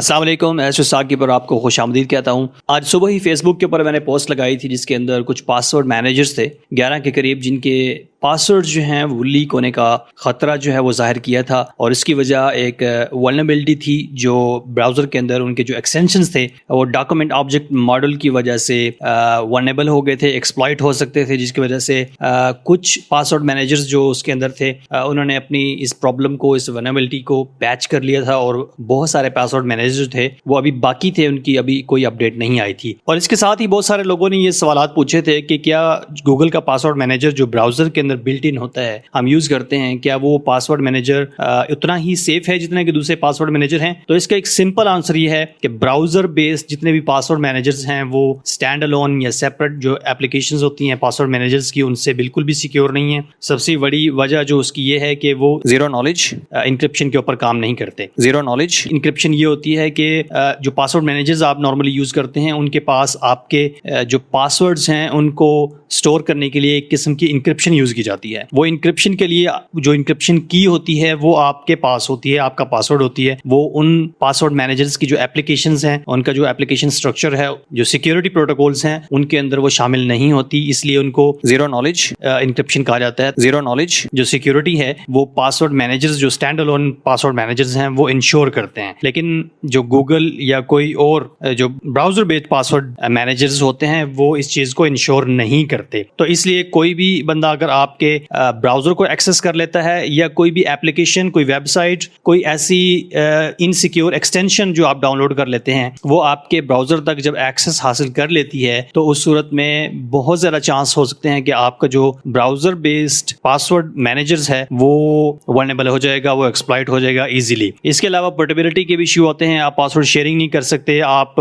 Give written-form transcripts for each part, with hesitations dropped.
السلام علیکم، ایسو ساکی پر آپ کو خوش آمدید کہتا ہوں۔ آج صبح ہی فیس بک کے اوپر میں نے پوسٹ لگائی تھی جس کے اندر کچھ پاسورڈ مینیجرز تھے 11 کے قریب، جن کے پاسورڈ جو ہیں وہ لیک ہونے کا خطرہ جو ہے وہ ظاہر کیا تھا، اور اس کی وجہ ایک ولنریبلٹی تھی جو براؤزر کے اندر ان کے جو ایکسٹینشنز تھے وہ ڈاکومنٹ آبجیکٹ ماڈل کی وجہ سے ولنریبل ہو گئے تھے، ایکسپلائٹ ہو سکتے تھے، جس کی وجہ سے کچھ پاسورڈ مینیجرز جو اس کے اندر تھے انہوں نے اپنی اس پرابلم کو، اس ولنریبلٹی کو پیچ کر لیا تھا، اور بہت سارے پاسورڈ مینیجر تھے وہ ابھی باقی تھے، ان کی ابھی کوئی اپڈیٹ نہیں آئی تھی۔ اور اس کے ساتھ ہی بہت سارے لوگوں نے یہ سوالات پوچھے تھے کہ کیا گوگل کا پاسورڈ مینیجر جو براؤزر کے اندر بلٹ ان ہوتا ہے، ہم یوز کرتے ہیں، کیا وہ پاسورڈ مینیجر اتنا ہی سیف ہے جتنا کہ دوسرے پاسورڈ مینیجر ہیں؟ تو اس کا ایک سمپل آنسر یہ ہے کہ براؤزر بیسڈ جتنے بھی پاسورڈ مینیجرز ہیں وہ اسٹینڈ الون یا سیپریٹ جو اپلیکیشنز ہوتی ہیں پاسورڈ مینیجرز کی، ان سے بالکل بھی سیکیور نہیں ہے۔ سب سے بڑی وجہ جو اس کی یہ ہے کہ وہ زیرو نالج انکرپشن کے اوپر کام نہیں کرتے۔ زیرو نالج انکرپشن یہ ہوتی ہے کہ جو پاسورڈ مینیجرز آپ نارملی یوز کرتے ہیں ان کے پاس آپ کے جو پاسورڈز ہیں ان کو سٹور کرنے کے لیے ایک قسم کی انکرپشن یوز کی جاتی ہے۔ وہ انکرپشن کے لیے جو انکرپشن کی ہوتی ہے وہ آپ کے پاس ہوتی ہے، آپ کا پاسورڈ ہوتی ہے، وہ ان پاسورڈ مینیجرز کی جو اپلیکیشنز ہیں ان کا جو اپلیکیشن اسٹرکچر ہے، جو سیکیورٹی پروٹوکولز ہیں ان کے اندر وہ شامل نہیں ہوتی، اس لیے ان کو زیرو نالج انکرپشن کہا جاتا ہے۔ زیرو نالج جو سیکیورٹی ہے وہ پاسورڈ مینیجرز جو اسٹینڈ الون پاسورڈ مینیجرز ہیں وہ انشور کرتے ہیں، لیکن جو گوگل یا کوئی اور جو براؤزر بیسڈ پاسورڈ مینیجرز ہوتے ہیں وہ اس چیز کو انشور نہیں کرتے۔ تو اس لیے کوئی بھی بندہ اگر آپ کے براؤزر کو ایکسس کر لیتا ہے یا کوئی بھی اپلیکیشن، کوئی ویب سائٹ، کوئی ایسی انسیکیور ایکسٹینشن جو آپ ڈاؤن لوڈ کر لیتے ہیں وہ آپ کے براؤزر تک جب ایکسس حاصل کر لیتی ہے تو اس صورت میں بہت زیادہ چانس ہو سکتے ہیں کہ آپ کا جو براؤزر بیسڈ پاسورڈ مینیجرز ہے وہ ولنریبل ہو جائے گا، وہ ایکسپلائٹ ہو جائے گا ایزیلی۔ اس کے علاوہ پورٹیبلٹی کے بھی ایشو ہوتے ہیں، آپ پاسورڈ شیئرنگ نہیں کر سکتے، آپ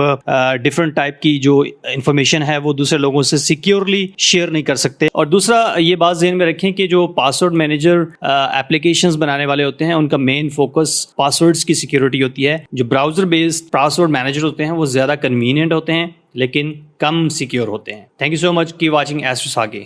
ڈفرنٹ ٹائپ کی جو انفارمیشن ہے وہ دوسرے لوگوں سے سیکیورلی شیئر نہیں کر سکتے۔ اور دوسرا یہ بات ذہن میں رکھیں کہ جو پاسورڈ مینیجر اپلیکیشنز بنانے والے ہوتے ہیں ان کا مین فوکس پاسورڈز کی سیکیورٹی ہوتی ہے۔ جو براؤزر بیسڈ پاسورڈ مینیجر ہوتے ہیں وہ زیادہ کنوینئنٹ ہوتے ہیں لیکن کم سیکیور ہوتے ہیں۔ Thank you so much, keep watching astro ساگے۔